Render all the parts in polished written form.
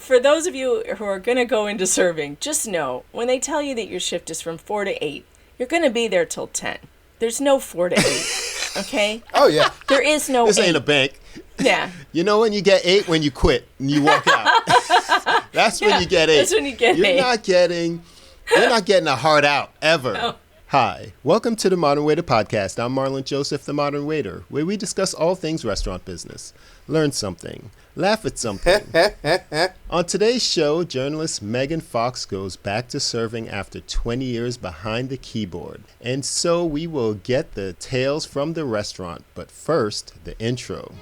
for those of you who are going to go into serving, just know when they tell you that your shift is from 4 to 8, you're going to be there till 10. There's no 4 to 8, okay? Oh, yeah. There is no This 8. ain't a bank. Yeah. You know when you get 8? When you quit and you walk out. That's when you get 8. That's when you get 8. You're not getting a heart out, ever. No. Hi, welcome to the Modern Waiter Podcast. I'm Marlon Joseph, the Modern Waiter, where we discuss all things restaurant business. Learn something. Laugh at something. On today's show, journalist Megan Fox goes back to serving after 20 years behind the keyboard. And so we will get the tales from the restaurant. But first, the intro.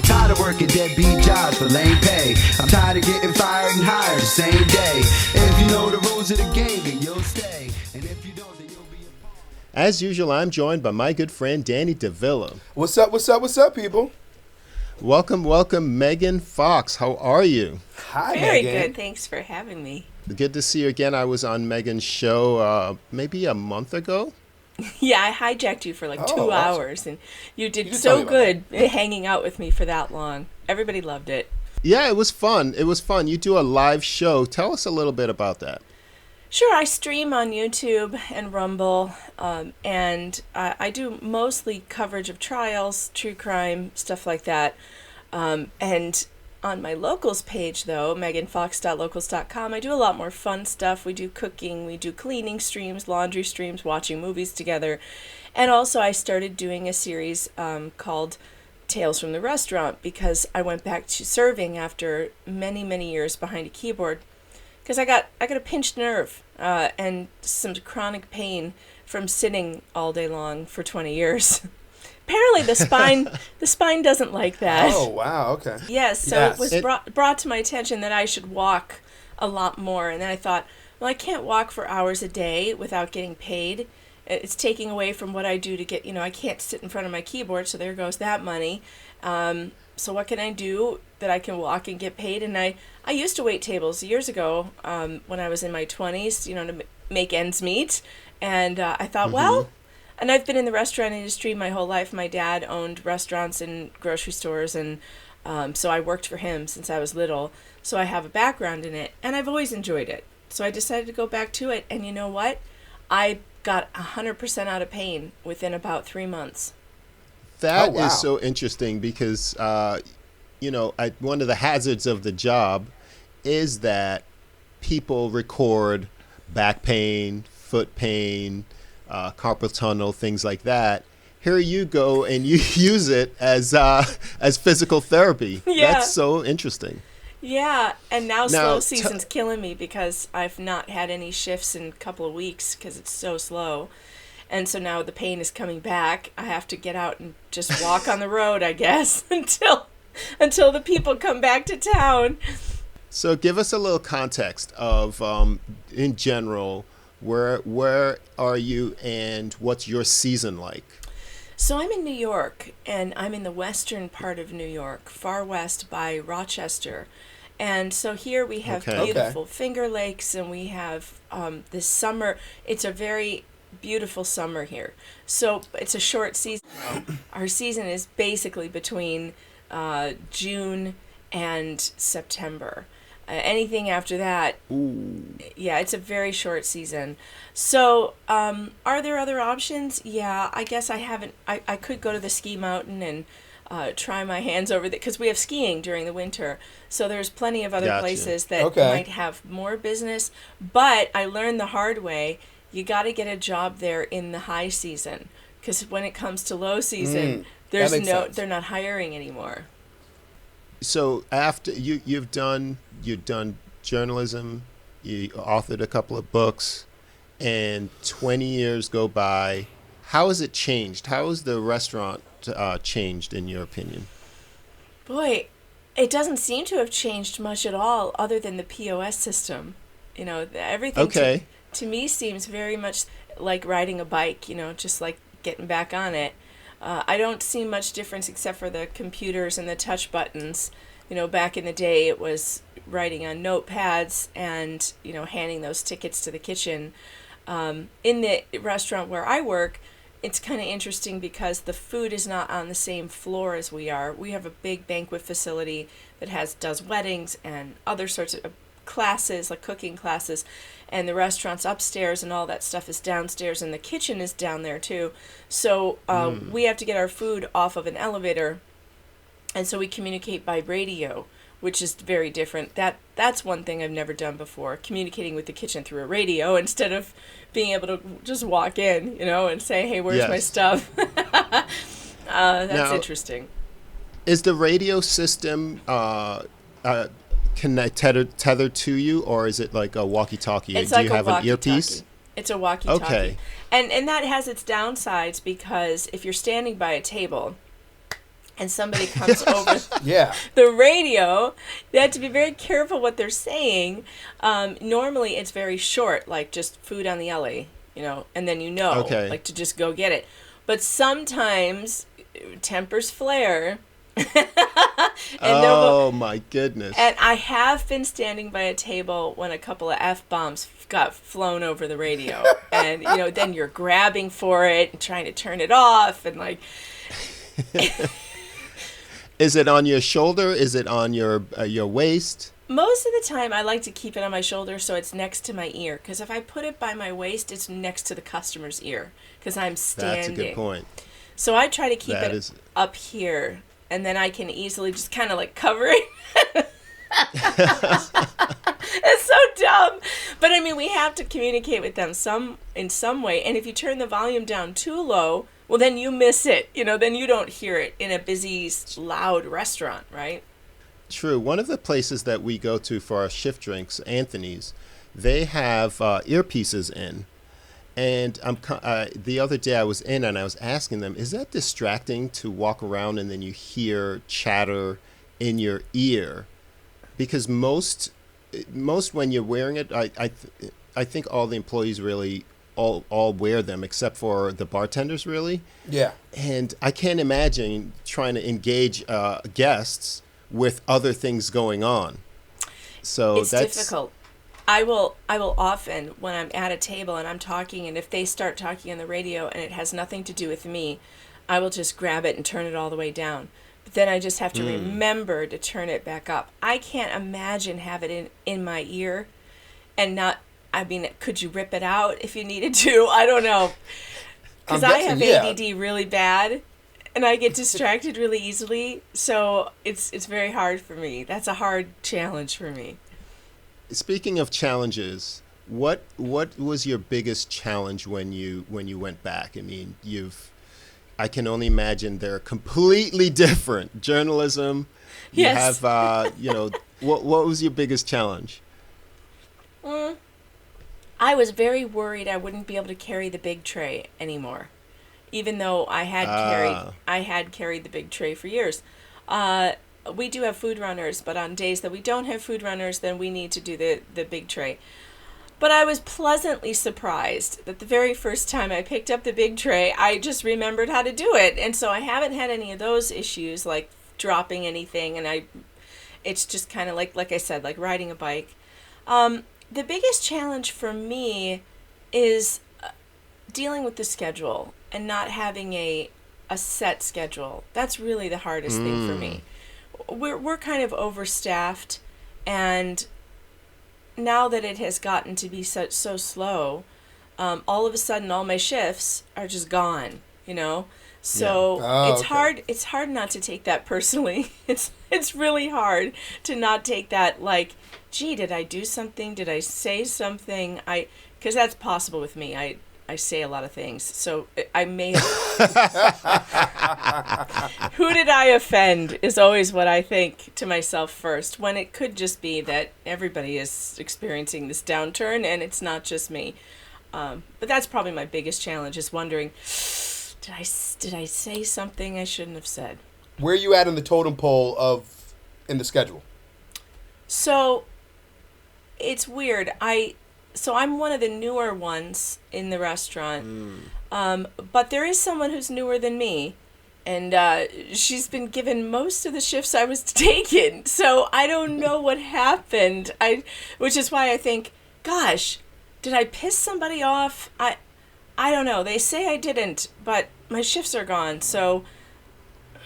Tired of working deadbeat jobs for lame pay. I'm tired of getting fired and hired the same day. If you know the rules of the game, then you'll stay. And if you don't, then you'll be a part. As usual, I'm joined by my good friend Danny DeVilla. What's up, people? Welcome, Megan Fox. How are you? Hi, Very Megan. good. Thanks for having me. Good to see you again. I was on Megan's show maybe a month ago. Yeah, I hijacked you for like 2 awesome. hours, and you You did can tell so me about good hanging out with me for that long. Everybody loved it. Yeah, it was fun. You do a live show. Tell us a little bit about that. Sure, I stream on YouTube and Rumble, and I do mostly coverage of trials, true crime, stuff like that. And on my locals page, though, meganfox.locals.com, I do a lot more fun stuff. We do cooking, we do cleaning streams, laundry streams, watching movies together. And also I started doing a series called Tales from the Restaurant because I went back to serving after many, many years behind a keyboard. Because I got a pinched nerve and some chronic pain from sitting all day long for 20 years. Apparently the spine doesn't like that. Oh, wow, okay. Yes, so Yes. it was brought to my attention that I should walk a lot more. And then I thought, well, I can't walk for hours a day without getting paid. It's taking away from what I do to get, I can't sit in front of my keyboard, so there goes that money. So what can I do that I can walk and get paid? And I used to wait tables years ago when I was in my 20s, to make ends meet. And I thought, well, and I've been in the restaurant industry my whole life. My dad owned restaurants and grocery stores, and so I worked for him since I was little. So I have a background in it, and I've always enjoyed it. So I decided to go back to it, and you know what? I got 100% out of pain within about 3 months. That Oh, wow. is so interesting because, one of the hazards of the job is that people record back pain, foot pain, carpal tunnel, things like that. Here you go and you use it as physical therapy. Yeah. That's so interesting. Yeah, and now Now, slow season's killing me because I've not had any shifts in a couple of weeks because it's so slow. And so now the pain is coming back. I have to get out and just walk on the road, I guess, until the people come back to town. So give us a little context of, in general, where are you and what's your season like? So I'm in New York, and I'm in the western part of New York, far west by Rochester. And so here we have Okay. beautiful Finger Lakes, and we have this summer. It's a very beautiful summer here. So it's a short season. Our season is basically between June and September. Anything after that, yeah, it's a very short season. So, are there other options? Yeah, I guess I could go to the ski mountain and try my hands over there because we have skiing during the winter. So there's plenty of other Gotcha. places that Okay. might have more business. But I learned the hard way. You got to get a job there in the high season because when it comes to low season, that makes sense. they're not hiring anymore. So after you've done journalism, you authored a couple of books, and 20 years go by. How has it changed? How has the restaurant changed in your opinion? Boy, it doesn't seem to have changed much at all other than the POS system. Everything Okay. to me seems very much like riding a bike, just like getting back on it. I don't see much difference except for the computers and the touch buttons. Back in the day it was writing on notepads and, handing those tickets to the kitchen. In the restaurant where I work, it's kind of interesting because the food is not on the same floor as we are. We have a big banquet facility that does weddings and other sorts of classes, like cooking classes, and the restaurant's upstairs and all that stuff is downstairs, and the kitchen is down there too. So we have to get our food off of an elevator, and so we communicate by radio, which is very different. That's one thing I've never done before, communicating with the kitchen through a radio instead of being able to just walk in, and say, hey, where's my stuff? That's now, interesting. Is the radio system tethered to you, or is it like a walkie-talkie? It's Do like you have an earpiece? It's a walkie-talkie. Okay. And that has its downsides because if you're standing by a table and somebody comes over the radio, they have to be very careful what they're saying. Normally it's very short, like just food on the alley, and then like to just go get it. But sometimes tempers flare. My goodness. And I have been standing by a table when a couple of F-bombs got flown over the radio. And, then you're grabbing for it and trying to turn it off and like... Is it on your shoulder? Is it on your waist? Most of the time, I like to keep it on my shoulder so it's next to my ear. Because if I put it by my waist, it's next to the customer's ear. Because I'm standing. That's a good point. So I try to keep it up here. And then I can easily just kind of like cover it. It's so dumb. But I mean, we have to communicate with them in some way. And if you turn the volume down too low, well, then you miss it. Then you don't hear it in a busy, loud restaurant, right? True. One of the places that we go to for our shift drinks, Anthony's, they have earpieces in. And the other day I was in and I was asking them, is that distracting to walk around and then you hear chatter in your ear? Because most when you're wearing it, I think all the employees really all wear them except for the bartenders, really. Yeah. And I can't imagine trying to engage guests with other things going on. So it's difficult. I will often, when I'm at a table and I'm talking, and if they start talking on the radio and it has nothing to do with me, I will just grab it and turn it all the way down. But then I just have to remember to turn it back up. I can't imagine have it in my ear and not, could you rip it out if you needed to? I don't know. Because I have ADD really bad and I get distracted really easily. So it's very hard for me. That's a hard challenge for me. Speaking of challenges, what was your biggest challenge when you went back? I mean, I can only imagine they're completely different. Journalism, yes. You have, what was your biggest challenge? I was very worried I wouldn't be able to carry the big tray anymore, even though I had carried the big tray for years. We do have food runners, but on days that we don't have food runners, then we need to do the big tray. But I was pleasantly surprised that the very first time I picked up the big tray, I just remembered how to do it. And so I haven't had any of those issues, like dropping anything. And it's just kind of like I said, like riding a bike. The biggest challenge for me is dealing with the schedule and not having a set schedule. That's really the hardest thing for me. We're kind of overstaffed, and now that it has gotten to be so Yeah. slow, all of a sudden all my shifts are just gone, So it's hard not to take that personally. It's really hard to not take that like, gee, did I do something? Did I say something? Because that's possible with me. I say a lot of things, so I may have... Who did I offend is always what I think to myself first, when it could just be that everybody is experiencing this downturn and it's not just me. But that's probably my biggest challenge, is wondering, did I say something I shouldn't have said? Where are you at in the totem pole in the schedule? So it's weird. So I'm one of the newer ones in the restaurant, but there is someone who's newer than me, and she's been given most of the shifts I was taking, so I don't know what happened. Which is why I think, gosh, did I piss somebody off? I don't know. They say I didn't, but my shifts are gone, so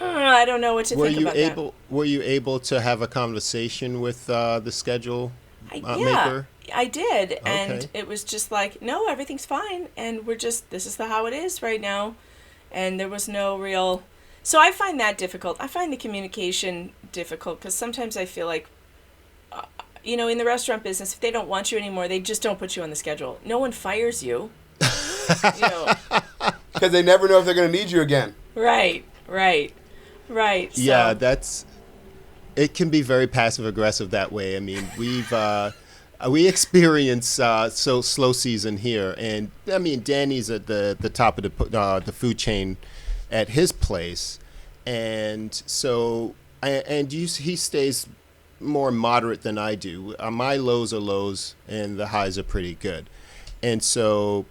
I don't know what to think about that. Were you able to have a conversation with the schedule Yeah, maker? I did, and Okay. it was just like, no, everything's fine, and this is how it is right now, and there was no real. So I find that difficult. I find the communication difficult because sometimes I feel like, in the restaurant business, if they don't want you anymore, they just don't put you on the schedule. No one fires you. you know, Because they never know if they're going to need you again. right, right, right. So, Yeah, it can be very passive aggressive that way. I mean, we experience so slow season here, and I mean Danny's at the top of the food chain at his place, and so he stays more moderate than I do. My lows are lows, and the highs are pretty good, and so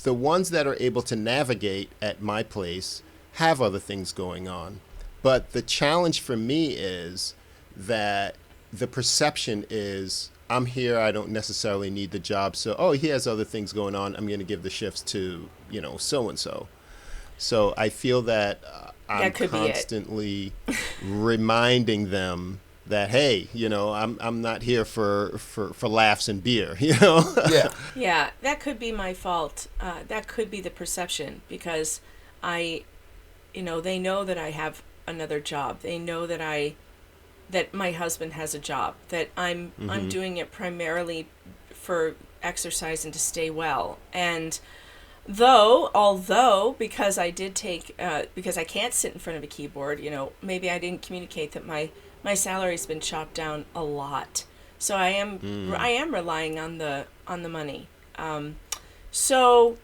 the ones that are able to navigate at my place have other things going on. But the challenge for me is that the perception is I'm here, I don't necessarily need the job. So, he has other things going on. I'm going to give the shifts to, so and so. So I feel that I'm That could be it. constantly reminding them that, hey, I'm not here for laughs and beer, Yeah. yeah, that could be my fault. That could be the perception because they know that I have another job. They know that my husband has a job, that I'm doing it primarily for exercise and to stay well. And although because I did take because I can't sit in front of a keyboard, maybe I didn't communicate that my salary's been chopped down a lot. So I am relying on the money. So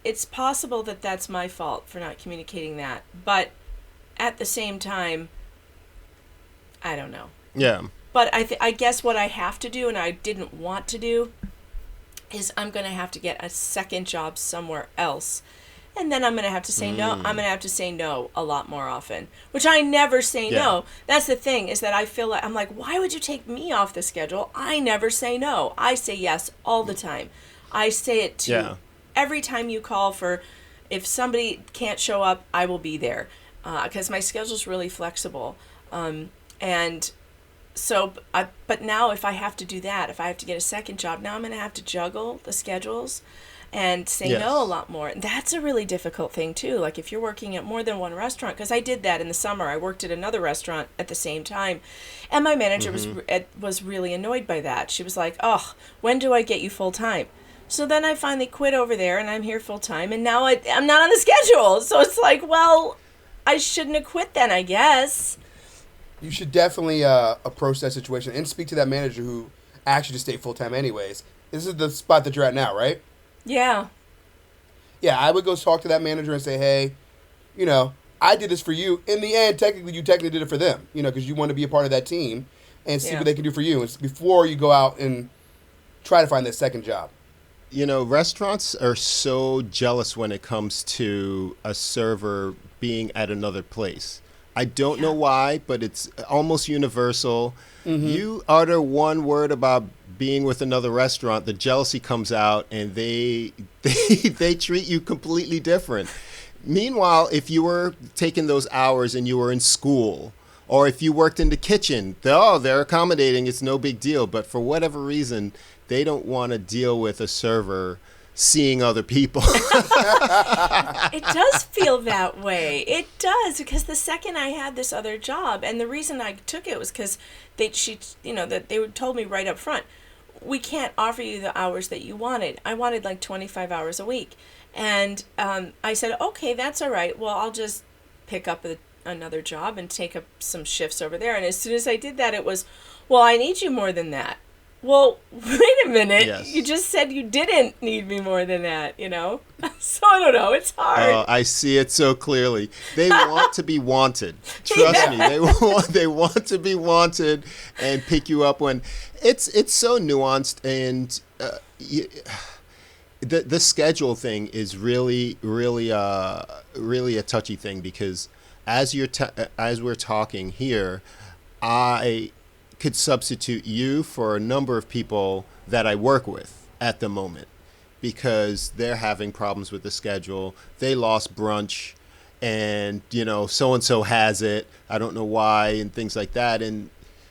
it's possible that that's my fault for not communicating that. But at the same time, I don't know. Yeah. But I guess what I have to do, and I didn't want to do, is I'm going to have to get a second job somewhere else. And then I'm going to have to say no. I'm going to have to say no a lot more often, which I never say no. That's the thing, is that I feel like, I'm like, why would you take me off the schedule? I never say no. I say yes all the time. I say it to every time you call for, if somebody can't show up, I will be there. Because my schedule's really flexible. And so, but now if I have to do that, if I have to get a second job, now I'm going to have to juggle the schedules and say no a lot more. And that's a really difficult thing too. Like if you're working at more than one restaurant, because I did that in the summer. I worked at another restaurant at the same time. And my manager was really annoyed by that. She was like, oh, when do I get you full time? So then I finally quit over there and I'm here full time. And now I'm not on the schedule. So it's like, well, I shouldn't have quit then, I guess. You should definitely approach that situation and speak to that manager who asked you to stay full-time anyways. This is the spot that you're at now, right? Yeah. Yeah, I would go talk to that manager and say, hey, I did this for you. In the end, you technically did it for them, because you want to be a part of that team and see what they can do for you before you go out and try to find that second job. Restaurants are so jealous when it comes to a server being at another place. I don't know why, but it's almost universal. You utter one word about being with another restaurant, the jealousy comes out, and they treat you completely different. Meanwhile, if you were taking those hours and you were in school, or if you worked in the kitchen, they're accommodating. It's no big deal. But for whatever reason, they don't want to deal with a server seeing other people. It does feel that way. It does, because the second I had this other job, and the reason I took it was because they told me right up front, we can't offer you the hours that you wanted. I wanted like 25 hours a week, and I said, okay, that's all right. Well, I'll just pick up another job and take up some shifts over there. And as soon as I did that, it was, well, I need you more than that. Well, wait a minute. Yes. You just said you didn't need me more than that, So I don't know. It's hard. I see it so clearly. They want to be wanted. Trust me. They want to be wanted and pick you up when it's so nuanced, and the schedule thing is really a touchy thing, because as we're talking here, I could substitute you for a number of people that I work with at the moment. because they're having problems with the schedule. They lost brunch, and so and so has it. I don't know why, and things like that. And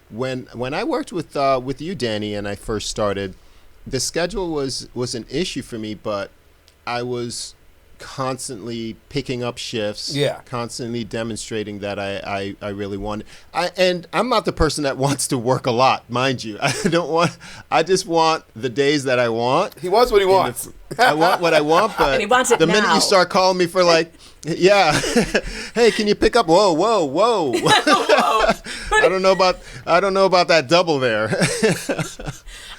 when I worked with you, Danny, and I first started, the schedule was an issue for me, but I was constantly picking up shifts, constantly demonstrating that I really want. And I'm not the person that wants to work a lot, mind you. I just want the days that I want. He wants what he wants. I want what I want, but and he wants it the now. minute you start calling me for hey, can you pick up? Whoa. Whoa. I don't know about that double there.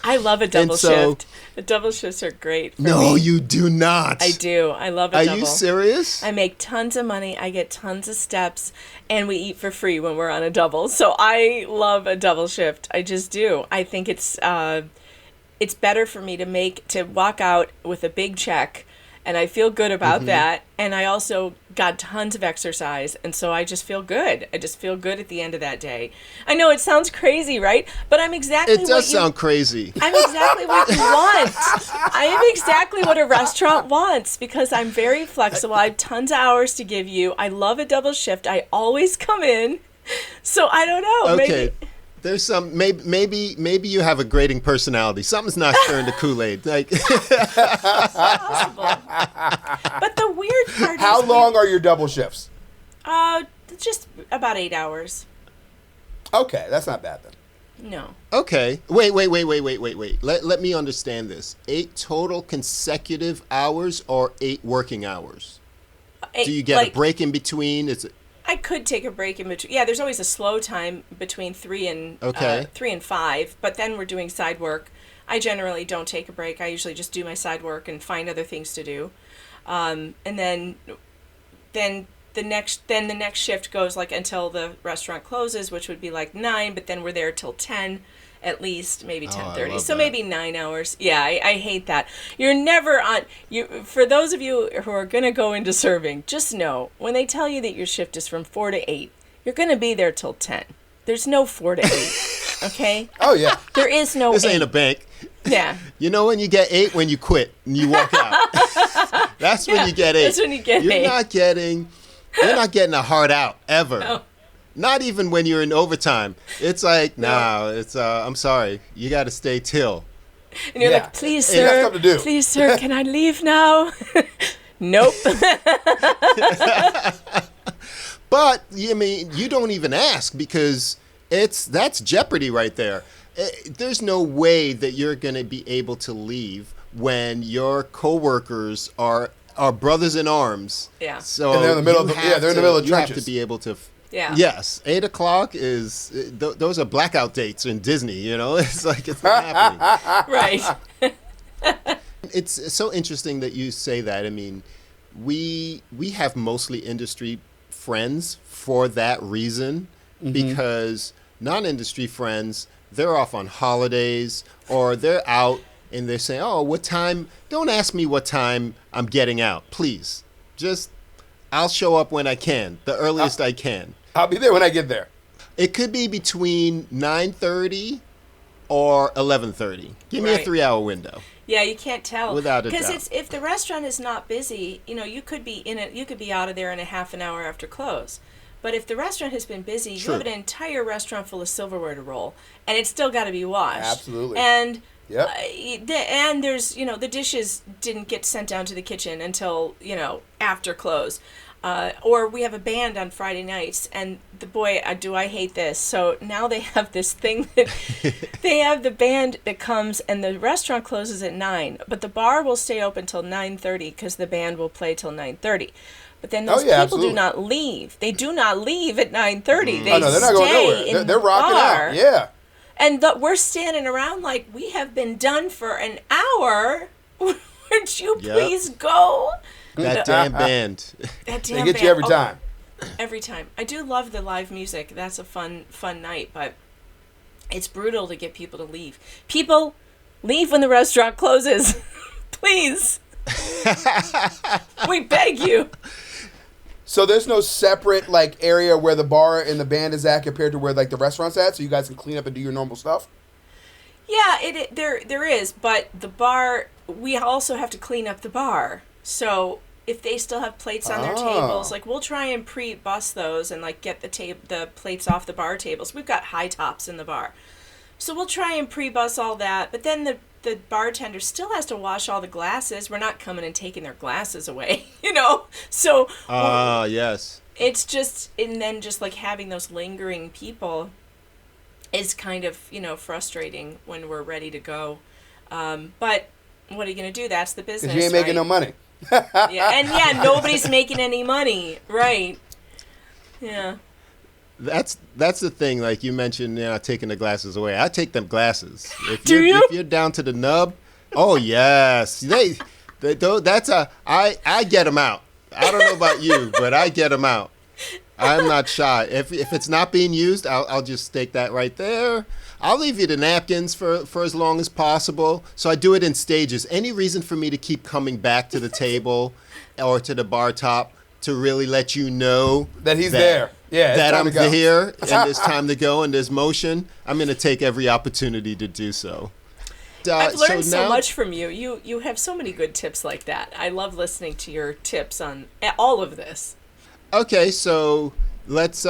I love a double shift. The double shifts are great for No, me. you do not. I do. I love a Are double. you serious? I make tons of money. I get tons of steps, and we eat for free when we're on a double. So I love a double shift. I just do. I think it's better for me to walk out with a big check, and I feel good about that. And I also got tons of exercise, and so I just feel good. I just feel good at the end of that day. I know it sounds crazy, right? But I'm exactly It does sound crazy. I'm exactly what you want. I am exactly what a restaurant wants because I'm very flexible. I have tons of hours to give you. I love a double shift. I always come in. So I don't know. Okay. Maybe. There's some maybe you have a grating personality. Something's not stirring the Kool-Aid. Possible. But the weird part is How long are your double shifts? Just about 8 hours. Okay, that's not bad then. No. Okay. Wait. Let me understand this. 8 total consecutive hours or 8 working hours? Do you get a break in between? I could take a break in between. Yeah, there's always a slow time between 3 and 5, but then we're doing side work. I generally don't take a break. I usually just do my side work and find other things to do. And then the next shift goes until the restaurant closes, which would be 9, but then we're there till 10 at least, maybe 10:30. So maybe 9 hours. Yeah, I hate that. You're never on for those of you who are going to go into serving, just know when they tell you that your shift is from 4 to 8, you're going to be there till 10. There's no 4 to 8. Okay? Oh yeah. There is no This 8. ain't a bank. Yeah. You know when you get 8? When you quit and you walk out. That's when you get 8. That's when you get 8. You're not getting a hard out ever. No. Not even when you're in overtime. It's I'm sorry. You got to stay till. And you're like, please, sir, can I leave now? Nope. But you don't even ask because that's jeopardy right there. There's no way that you're going to be able to leave when your coworkers are brothers in arms. Yeah. So and they're in the middle of trenches. You have to be able to. Yeah. Yes, 8 o'clock is those are blackout dates in Disney. It's it's not happening. Right. It's so interesting that you say that. I mean, we have mostly industry friends for that reason because non-industry friends, they're off on holidays or they're out and they're saying, "Oh, what time? Don't ask me what time I'm getting out, please. I'll show up when I can, the earliest I can." I'll be there when I get there. It could be between 9:30 or 11:30. Give me a 3-hour window. Yeah, you can't tell without a doubt. because if the restaurant is not busy, you could be you could be out of there in a half an hour after close. But if the restaurant has been busy, True. you have an entire restaurant full of silverware to roll, and it's still got to be washed. Absolutely. And Yep. And there's the dishes didn't get sent down to the kitchen until after close. Or we have a band on Friday nights, and do I hate this. So now they have this thing that they have the band that comes, and the restaurant closes at 9, but the bar will stay open till 9:30 because the band will play till 9:30. But then those people absolutely. do not leave. They do not leave at 9:30. They Oh no, they're not going nowhere. They're rocking out. Yeah. And we're standing around like we have been done for an hour. Would you please go? That damn band. That damn They get you every time. Every time. I do love the live music. That's a fun night, but it's brutal to get people to leave. People, leave when the restaurant closes. Please. We beg you. So there's no separate area where the bar and the band is at compared to where the restaurant's at, so you guys can clean up and do your normal stuff? Yeah, there is, but the bar we also have to clean up the bar. So if they still have plates on their tables, like we'll try and pre-bus those and like get the plates off the bar tables. We've got high tops in the bar. So we'll try and pre-bus all that, but then the bartender still has to wash all the glasses. We're not coming and taking their glasses away, you know? So yes. It's just, and then just like having those lingering people is kind of, you know, frustrating when we're ready to go. But what are you going to do? That's the business. 'Cause you ain't making no money. Nobody's making any money, right? Yeah. That's the thing. Like you mentioned, taking the glasses away. I take them glasses. If you're down to the nub, oh yes, I get them out. I don't know about you, but I get them out. I'm not shy. If it's not being used, I'll just stake that right there. I'll leave you the napkins for as long as possible. So I do it in stages. Any reason for me to keep coming back to the table or to the bar top to really let you know that he's there. Yeah, that I'm here and there's time to go and there's motion, I'm going to take every opportunity to do so. I've learned so much from you. You have so many good tips like that. I love listening to your tips on all of this. Okay, so let's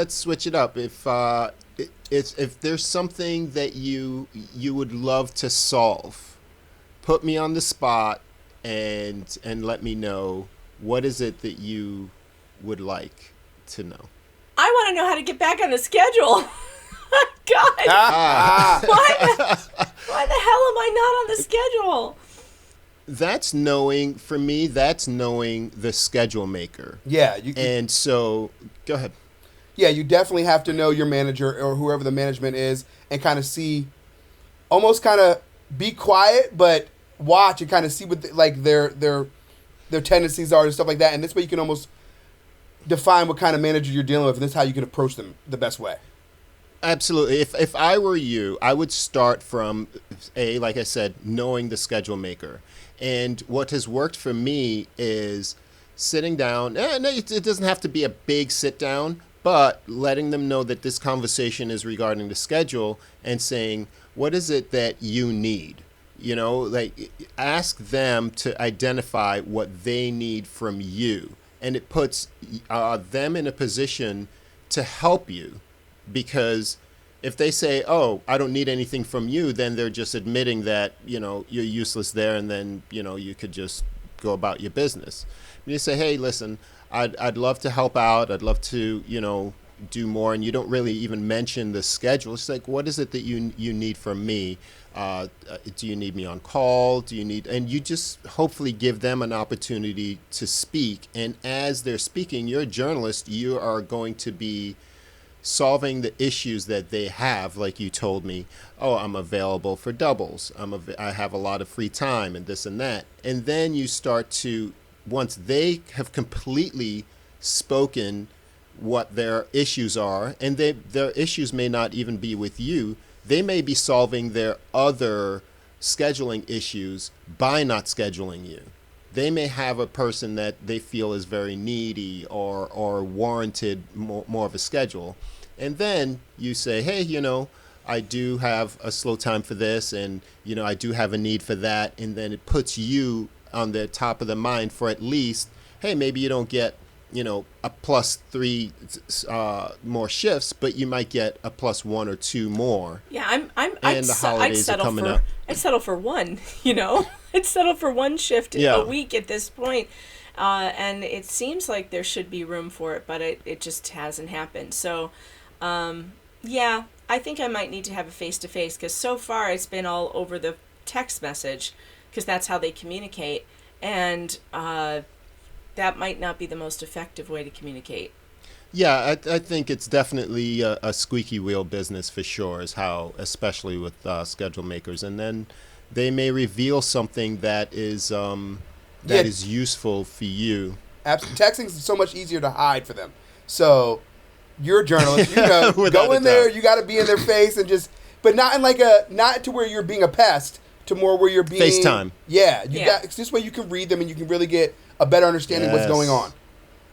switch it up. If there's something that you would love to solve, put me on the spot and let me know, what is it that you would like to know? I want to know how to get back on the schedule. God, why the hell am I not on the schedule? That's knowing the schedule maker. Yeah. And so, go ahead. Yeah, you definitely have to know your manager or whoever the management is and kind of see, almost kind of be quiet, but watch and kind of see what their tendencies are and stuff like that. And this way you can almost define what kind of manager you're dealing with, and this is how you can approach them the best way. Absolutely. If I were you, I would start from, like I said, knowing the schedule maker. And what has worked for me is sitting down. It doesn't have to be a big sit down, but letting them know that this conversation is regarding the schedule and saying, what is it that you need? You know, like ask them to identify what they need from you. And it puts them in a position to help you. Because if they say, oh, I don't need anything from you, then they're just admitting that, you're useless there, and then, you could just go about your business. And you say, hey, listen, I'd love to help out. I'd love to, do more. And you don't really even mention the schedule. It's like, what is it that you need from me? Do you need me on call? And you just hopefully give them an opportunity to speak. And as they're speaking, you're a journalist, you are going to be solving the issues that they have, like you told me. Oh, I'm available for doubles. I have a lot of free time and this and that. And then you start to, once they have completely spoken what their issues are, and their issues may not even be with you, they may be solving their other scheduling issues by not scheduling you. They may have a person that they feel is very needy or warranted more of a schedule. And then you say, hey, I do have a slow time for this, and, I do have a need for that. And then it puts you on the top of the mind for at least, hey, maybe you don't get, a +3 more shifts, but you might get a +1 or 2 more. Yeah, I'd settle for one, I'd settle for one shift a week at this point. And it seems like there should be room for it, but it just hasn't happened. So, I think I might need to have a face-to-face, because so far it's been all over the text message, because that's how they communicate. And that might not be the most effective way to communicate. Yeah, I think it's definitely a squeaky wheel business for sure, is how, especially with schedule makers. And then they may reveal something that is is useful for you. Texting is so much easier to hide for them. So you're a journalist, go in there, you got to be in their face and just, but not in not to where you're being a pest, to more where you're being FaceTime. Yeah, it's this way you can read them and you can really get a better understanding of what's going on.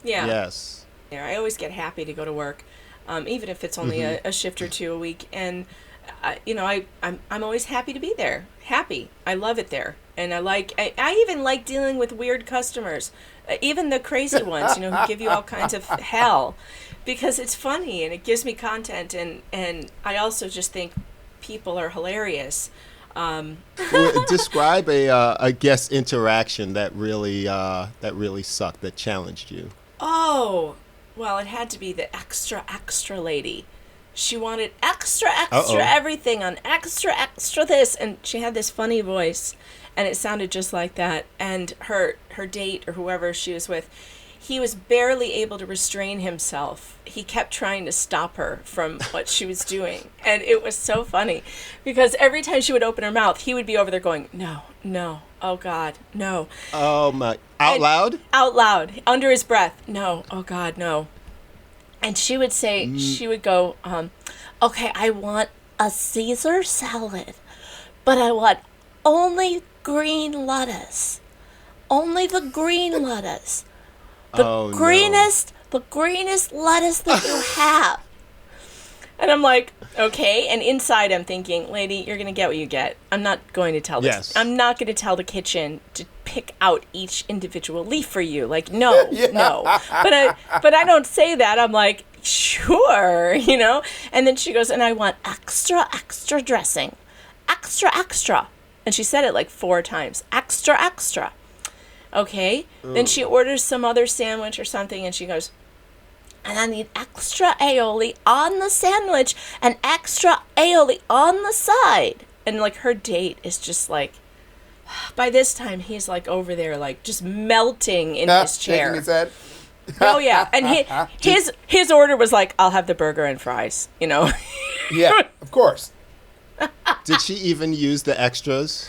Yeah. Yes. I always get happy to go to work, even if it's only a shift or two a week. And I'm always happy to be there. Happy. I love it there. And I even like dealing with weird customers, even the crazy ones, who give you all kinds of hell, because it's funny and it gives me content. And I also just think people are hilarious. Describe a guest interaction that really sucked, that challenged you. Oh, well, it had to be the extra lady. She wanted extra everything on extra this, and she had this funny voice, and it sounded just like that. And her date, or whoever she was with, he was barely able to restrain himself. He kept trying to stop her from what she was doing, and it was so funny, because every time she would open her mouth, he would be over there going, no, oh God, no. Oh my! Out loud? Out loud, under his breath, no, oh God, no. And she would say, she would go, okay, I want a Caesar salad, but I want only green lettuce. Only the green lettuce. The greenest lettuce that you have. And I'm like, okay. And inside I'm thinking, lady, you're going to get what you get. I'm not going to tell this. Yes. I'm not going to tell the kitchen to pick out each individual leaf for you. Like, no. But I don't say that. I'm like, sure, And then she goes, and I want extra dressing. Extra. And she said it like 4 times. Extra. Okay. Ooh. Then she orders some other sandwich or something, and she goes, and I need extra aioli on the sandwich and extra aioli on the side. And like her date is just like, by this time he's like over there like just melting in his chair. His head. Oh yeah, and his order was like, I'll have the burger and fries. Yeah, of course. Did she even use the extras?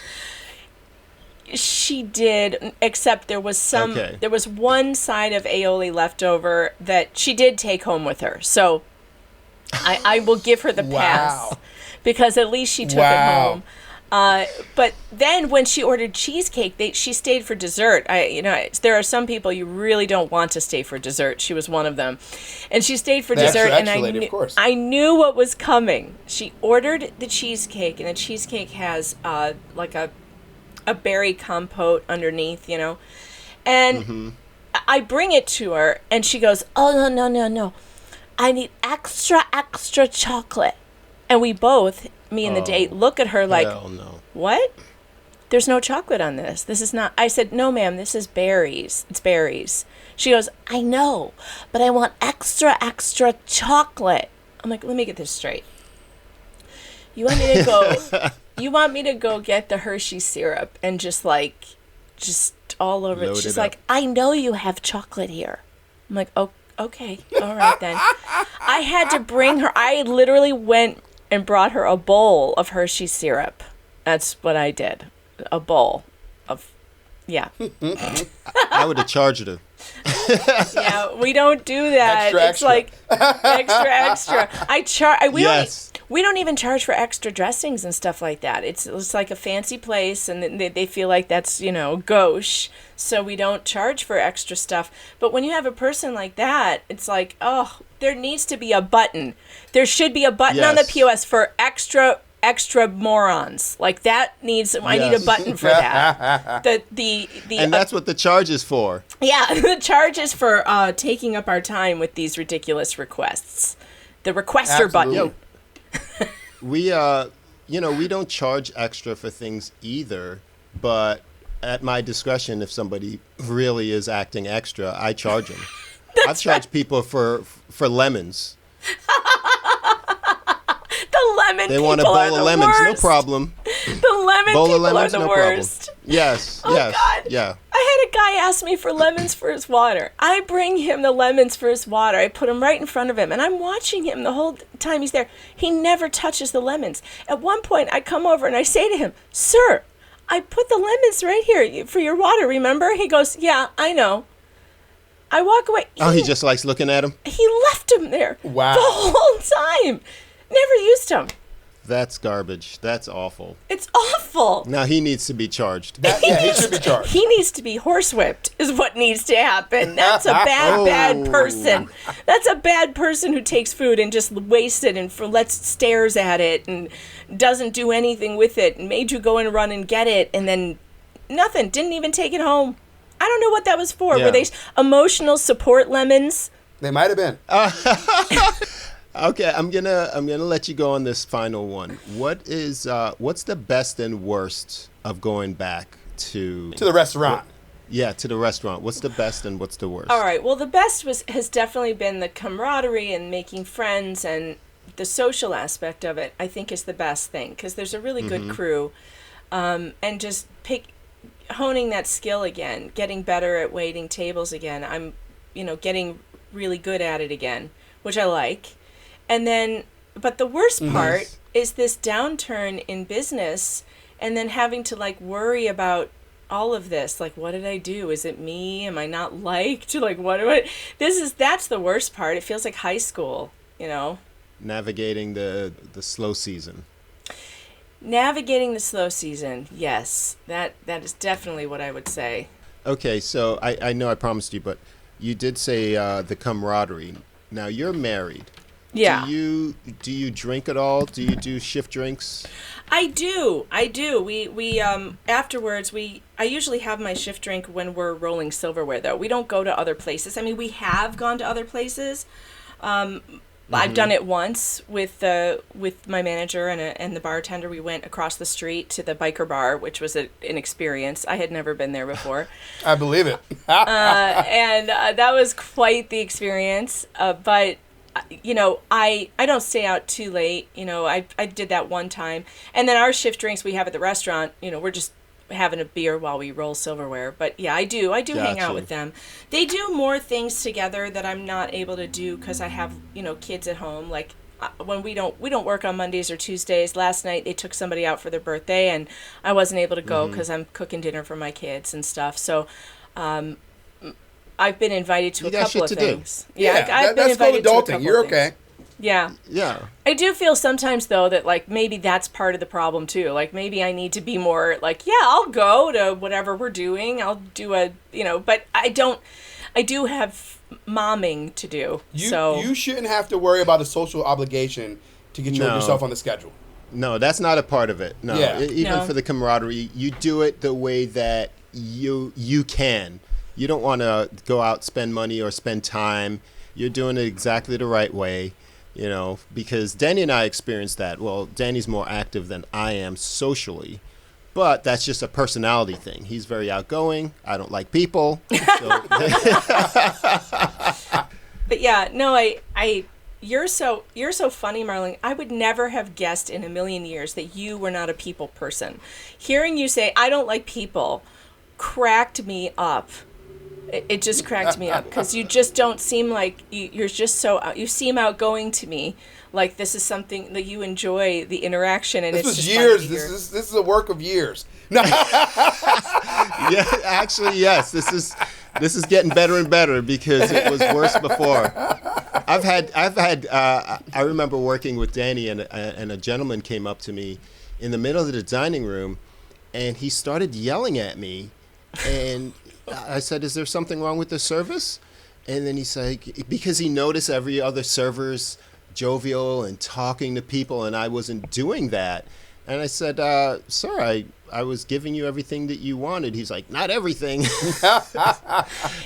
She did, except there was there was one side of aioli left over that she did take home with her. So I will give her the pass, because at least she took it home. But then when she ordered cheesecake, she stayed for dessert. There are some people you really don't want to stay for dessert. She was one of them, and she stayed for dessert. And I knew what was coming. She ordered the cheesecake, and the cheesecake has like a berry compote underneath, and I bring it to her, and she goes, oh, no, I need extra chocolate. And we both, me and the date, look at her like, no. What? There's no chocolate on this. This is not. I said, no, ma'am, this is berries. It's berries. She goes, I know, but I want extra chocolate. I'm like, let me get this straight. You want me to go get the Hershey syrup and just all over it. She's like, I know you have chocolate here. I'm like, oh, okay. All right then. I had to bring her. I literally went and brought her a bowl of Hershey syrup. That's what I did. A bowl of, yeah. I would have charged her. Yeah, we don't do that. It's like extra. We don't even charge for extra dressings and stuff like that. It's like a fancy place, and they feel like that's, gauche. So we don't charge for extra stuff. But when you have a person like that, it's like, oh, there needs to be a button. There should be a button on the POS for extra morons. Like that needs. I need a button for that. And that's what the charge is for. Yeah, the charge is for taking up our time with these ridiculous requests. The requester button. We we don't charge extra for things either, but at my discretion, if somebody really is acting extra, I charge them. I've charged people for lemons. The lemon they people want a bowl are of the lemons, worst. No problem. The lemon bowl people of lemons, are the no worst. Problem. Yes, oh, yes, God. yeah. I had a guy ask me for lemons for his water. I bring him the lemons for his water. I put them right in front of him, and I'm watching him the whole time he's there. He never touches the lemons. At one point, I come over and I say to him, "Sir, I put the lemons right here for your water, remember?" He goes, "Yeah, I know." I walk away. He just likes looking at him? He left him there. Wow. The whole time. Never used him. That's garbage. That's awful. It's awful. Now he needs to be charged. He should be charged. He needs to be horsewhipped is what needs to happen. That's a bad person. That's a bad person who takes food and just wastes it and stares at it and doesn't do anything with it and made you go and run and get it and then nothing. Didn't even take it home. I don't know what that was for. Yeah. Were they emotional support lemons? They might have been. Okay, I'm gonna let you go on this final one. What's the best and worst of going back to To the restaurant. Yeah, to the restaurant. What's the best and what's the worst? All right. Well, the best has definitely been the camaraderie and making friends and the social aspect of it. I think is the best thing because there's a really good crew, and just honing that skill again, getting better at waiting tables again. I'm, getting really good at it again, which I like. And then, but the worst part is this downturn in business and then having to worry about all of this. Like, what did I do? Is it me? Am I not liked? That's the worst part. It feels like high school, Navigating the slow season. Navigating the slow season. Yes, that is definitely what I would say. Okay, so I know I promised you, but you did say the camaraderie. Now you're married. Yeah. Do you drink at all? Do you do shift drinks? I do. We afterwards I usually have my shift drink when we're rolling silverware though. We don't go to other places. I mean, we have gone to other places. I've done it once with my manager and the bartender. We went across the street to the biker bar, which was an experience. I had never been there before. I believe it. And that was quite the experience. But I don't stay out too late. I did that one time. And then our shift drinks we have at the restaurant, we're just having a beer while we roll silverware. But yeah, I do hang out with them. They do more things together that I'm not able to do because I have, kids at home. Like when we don't work on Mondays or Tuesdays. Last night they took somebody out for their birthday and I wasn't able to go because I'm cooking dinner for my kids and stuff. So, I've been invited to a couple of things. Yeah, I've been that's called invited to a adulting. couple You're of things. okay. Yeah. Yeah. I do feel sometimes though that maybe that's part of the problem too. Maybe I need to be more I'll go to whatever we're doing. I'll do but I do have momming to do. You shouldn't have to worry about a social obligation to get yourself on the schedule. No, that's not a part of it. No. Yeah. Even for the camaraderie, you do it the way that you can. You don't want to go out, spend money or spend time. You're doing it exactly the right way, because Danny and I experienced that. Well, Danny's more active than I am socially, but that's just a personality thing. He's very outgoing. I don't like people. So. But yeah, no, you're so funny, Marlene. I would never have guessed in a million years that you were not a people person. Hearing you say, I don't like people, cracked me up. It just cracked me up because you just don't seem like you're just you seem outgoing to me. Like this is something that you enjoy the interaction and this it's was just years. This is a work of years. No. Yeah, actually, yes. This is getting better and better because it was worse before. I remember working with Danny and a gentleman came up to me in the middle of the dining room, and he started yelling at me, and I said, "Is there something wrong with the service?" And then he said, because he noticed every other server's jovial and talking to people, and I wasn't doing that. And I said, "Sir, I was giving you everything that you wanted." He's like, "Not everything."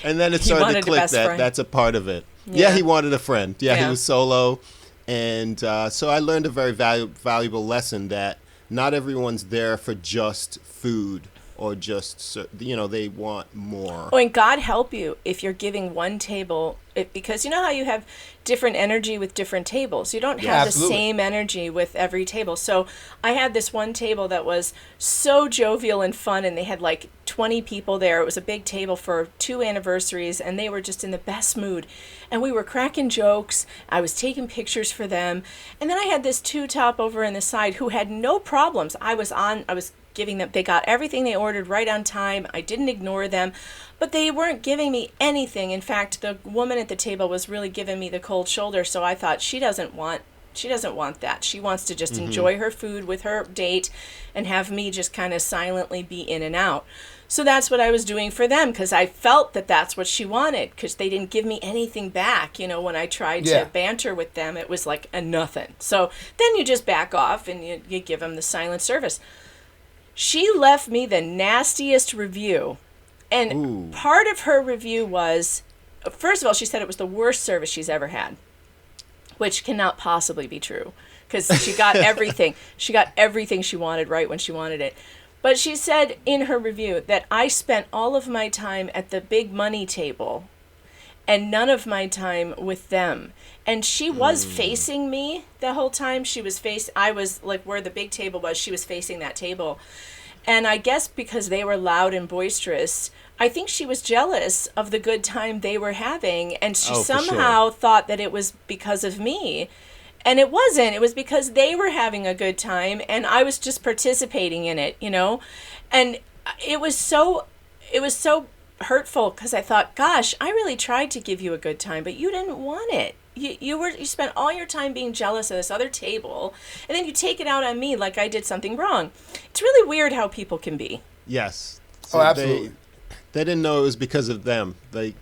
And then it started to click that that's a part of it. Yeah, he wanted a friend. Yeah, he was solo. And so I learned a very valuable lesson that not everyone's there for just food. Or just, they want more. Oh, and God help you if you're giving one table, because you know how you have different energy with different tables. You don't have the same energy with every table. So I had this one table that was so jovial and fun, and they had 20 people there. It was a big table for 2 anniversaries, and they were just in the best mood. And we were cracking jokes. I was taking pictures for them. And then I had this 2-top over in the side who had no problems. I was giving them, they got everything they ordered right on time. I didn't ignore them, but they weren't giving me anything. In fact, the woman at the table was really giving me the cold shoulder, so I thought she doesn't want She doesn't want that. She wants to just enjoy her food with her date and have me just kind of silently be in and out. So that's what I was doing for them, because I felt that that's what she wanted, because they didn't give me anything back. You know, when I tried to banter with them, it was like a nothing. So then you just back off and you give them the silent service. She left me the nastiest review. And part of her review was, first of all, she said it was the worst service she's ever had, which cannot possibly be true, because she got everything. She got everything she wanted right when she wanted it. But she said in her review that I spent all of my time at the big money table and none of my time with them. And she was facing me the whole time. I was like where the big table was, she was facing that table. And I guess because they were loud and boisterous, I think she was jealous of the good time they were having. And she somehow thought that it was because of me. And it wasn't. It was because they were having a good time and I was just participating in it, you know? And it was so hurtful, because I thought, gosh, I really tried to give you a good time, but you didn't want it. You spent all your time being jealous of this other table, and then you take it out on me like I did something wrong. It's really weird how people can be. Yes. So absolutely. They didn't know it was because of them. Like,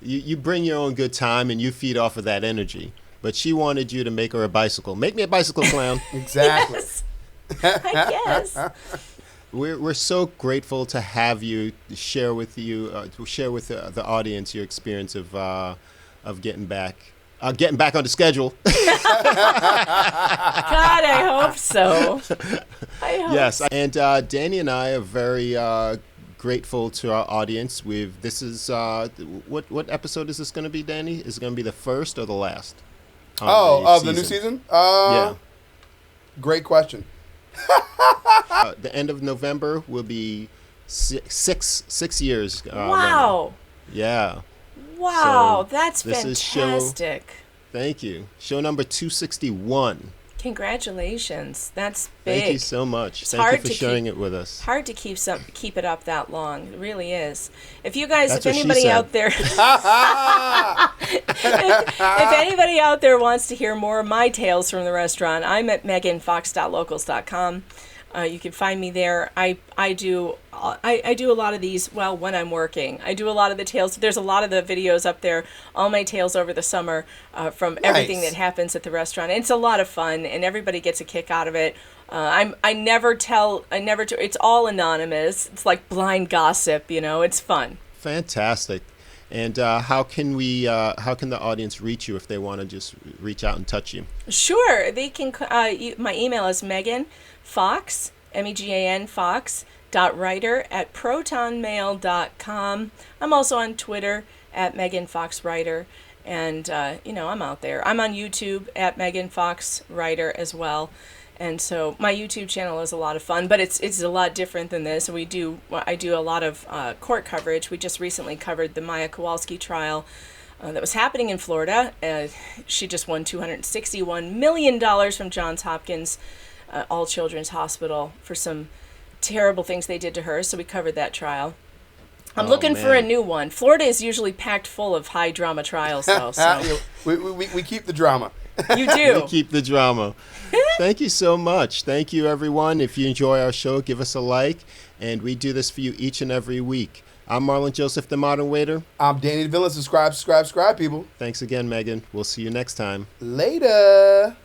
you bring your own good time and you feed off of that energy. But she wanted you to make her a bicycle. Make me a bicycle, clown. Exactly. Yes. I guess. We're so grateful to have you share with the audience your experience of getting back on the schedule. God, I hope so. Yes, and Danny and I are very grateful to our audience. This is what episode is this going to be, Danny? Is it going to be the first or the last? Of the new season? Yeah. Great question. The end of November will be six years. Wow. Running. Yeah. Wow, So that's this fantastic. Thank you. Show number 261. Congratulations. That's big. Thank you so much. It's Thank you for sharing it with us. Hard to keep it up that long. It really is. If you guys, That's if what she anybody said. out there, if anybody out there wants to hear more of my tales from the restaurant, I'm at meganfox.locals.com. You can find me there. I do a lot of these, well, when I'm working. I do a lot of the tales. There's a lot of the videos up there, all my tales over the summer from everything that happens at the restaurant. And it's a lot of fun, and everybody gets a kick out of it. It's all anonymous. It's like blind gossip, you know. It's fun. Fantastic. And how can the audience reach you if they want to just reach out and touch you? Sure. They can. My email is Megan Fox, MEGAN Fox, .writer@protonmail.com. I'm also on Twitter at Megan Fox Writer, and I'm out there. I'm on YouTube at Megan Fox Writer as well. And so my YouTube channel is a lot of fun, but it's a lot different than this. I do a lot of court coverage. We just recently covered the Maya Kowalski trial that was happening in Florida. She just won $261 million from Johns Hopkins All Children's Hospital for some terrible things they did to her. So we covered that trial. I'm looking for a new one. Florida is usually packed full of high drama trials, though. So. we keep the drama. You do. We keep the drama. Thank you so much. Thank you, everyone. If you enjoy our show, give us a like. And we do this for you each and every week. I'm Marlon Joseph, the Modern Waiter. I'm Danny the Villain. Subscribe, people. Thanks again, Megan. We'll see you next time. Later.